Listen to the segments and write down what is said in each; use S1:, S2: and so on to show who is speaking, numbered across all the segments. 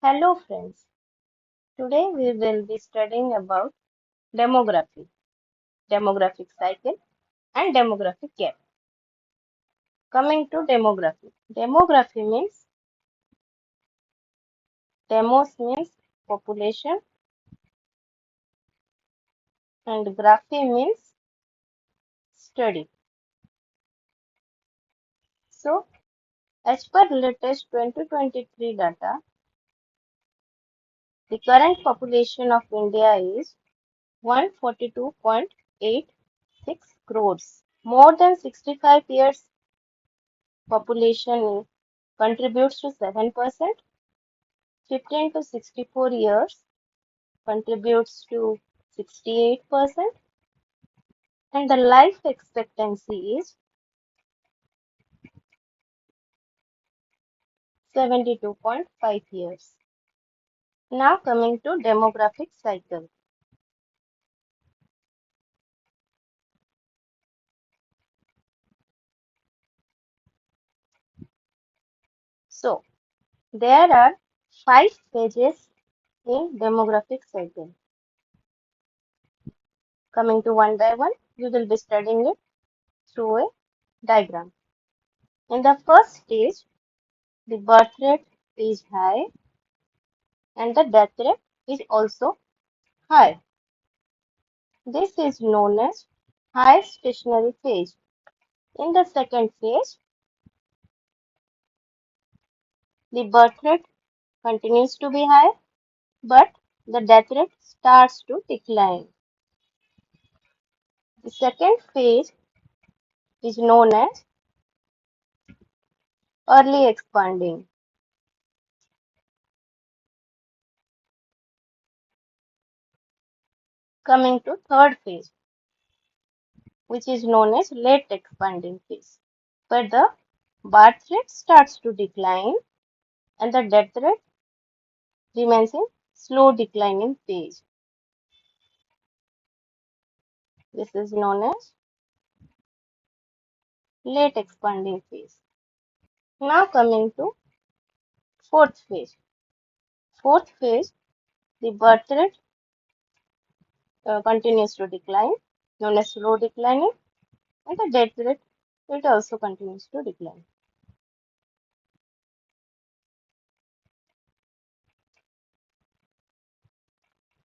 S1: Hello friends, today we will be studying about demography, demographic cycle and demographic gap. Coming to demography. Demography means demos means population and graphy means study. So as per latest 2023 data, the current population of India is 142.86 crores. More than 65 years population contributes to 7%. 15 to 64 years contributes to 68%, and the life expectancy is 72.5 years. Now coming to demographic cycle. So there are 5 phases in demographic cycle. Coming to one by one, we will be studying it through a diagram. In the first stage, the birth rate is high and the death rate is also high. This is known as high stationary phase. In the second phase, the birth rate continues to be high, but the death rate starts to decline. The second phase is known as early expanding. Coming to third phase, which is known as late expanding phase, where the birth rate starts to decline and the death rate remains in slow declining phase. This is known as late expanding phase. Now coming to fourth phase. Fourth phase, the birth rate continues to decline, known as slow declining, and the death rate it also continues to decline.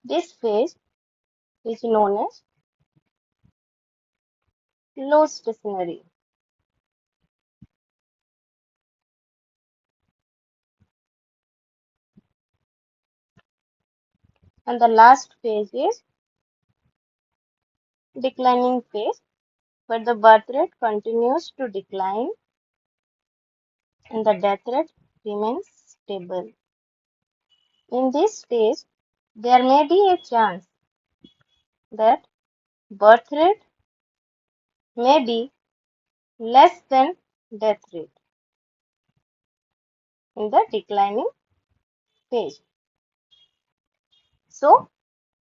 S1: This phase is known as low stationary. And the last phase is declining phase, where the birth rate continues to decline and the death rate remains stable. In this stage, there may be a chance that birth rate may be less than death rate in the declining phase. So,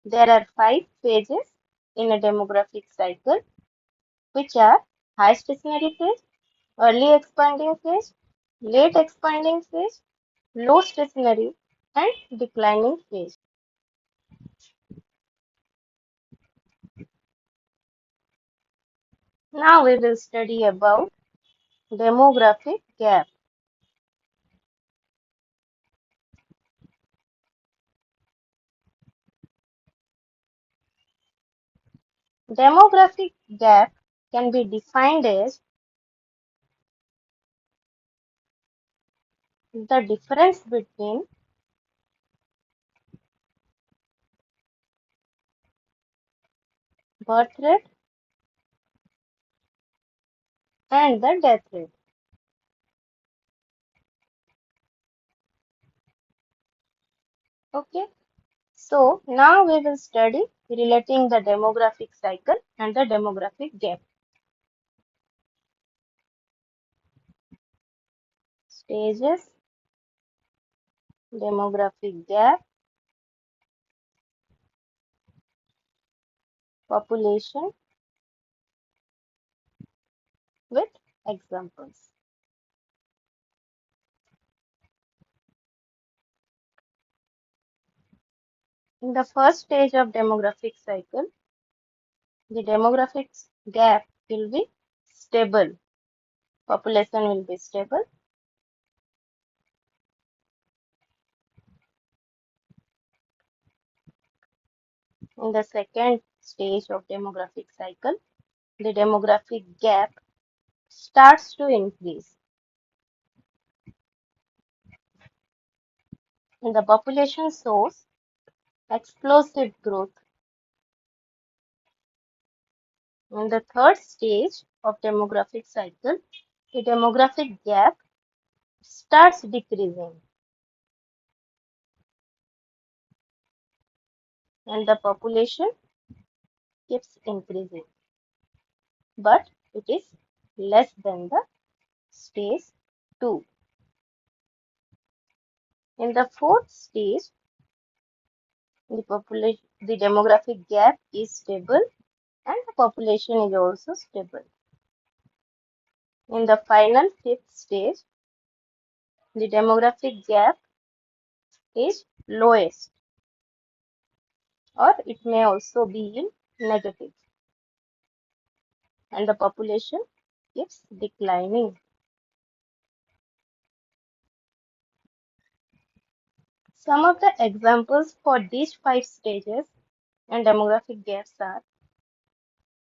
S1: there are 5 phases in a demographic cycle, which are high stationary phase, early expanding phase, late expanding phase, low stationary, and declining phase. Now we will study about demographic gap. Demographic gap can be defined as the difference between birth rate and the death rate. Okay, so now we will study relating the demographic cycle and the demographic gap. Stages, demographic gap, population with examples. In the first stage of demographic cycle, the demographic gap will be stable. Population will be stable. In the second stage of demographic cycle, the demographic gap starts to increase. And the population shows explosive growth. In the third stage of demographic cycle, the demographic gap starts decreasing and the population keeps increasing, but it is less than the stage 2. In the fourth stage, the demographic gap is stable and the population is also stable. In the final fifth stage, the demographic gap is lowest, or it may also be in negative, and the population keeps declining. Some of the examples for these 5 stages and demographic gaps are: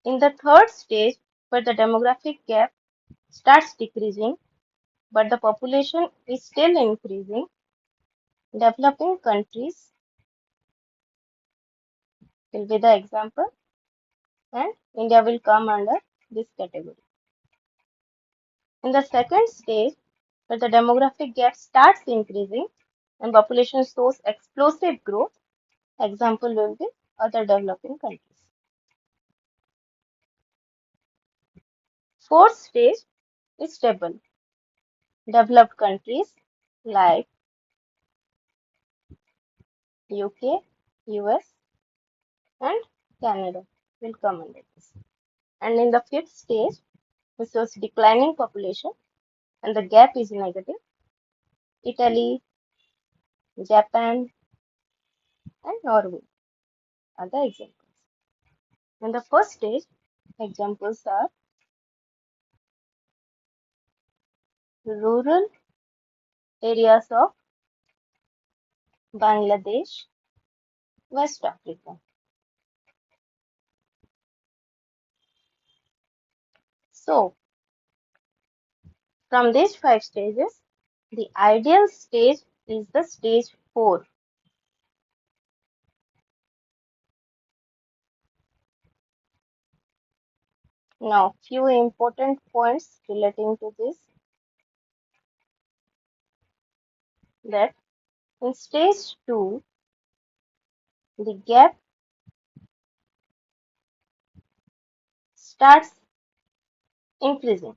S1: in the third stage, where the demographic gap starts decreasing, but the population is still increasing, developing countries will be the example, and India will come under this category. In the second stage, where the demographic gap starts increasing and population shows explosive growth, example will be other developing countries. Fourth stage is stable. Developed countries like UK, US, and Canada will come under this. And in the fifth stage, which shows declining population and the gap is negative, Italy, Japan, and Norway are the examples. In the first stage, examples are rural areas of Bangladesh, West Africa. So, from these 5 stages, the ideal stage is the stage 4. Now, few important points relating to this, that in stage 2, the gap starts increasing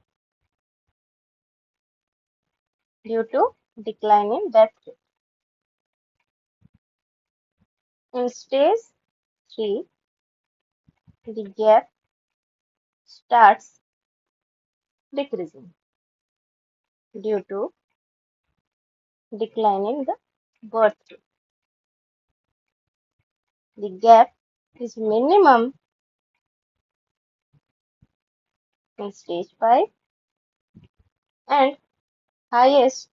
S1: due to decline in birth rate. In stage 3, the gap starts decreasing due to decline in the birth rate. The gap is minimum in stage 5 and highest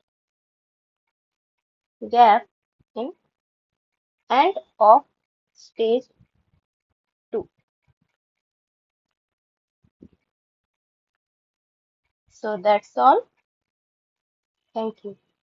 S1: gap in end of stage 2. So that's all. Thank you.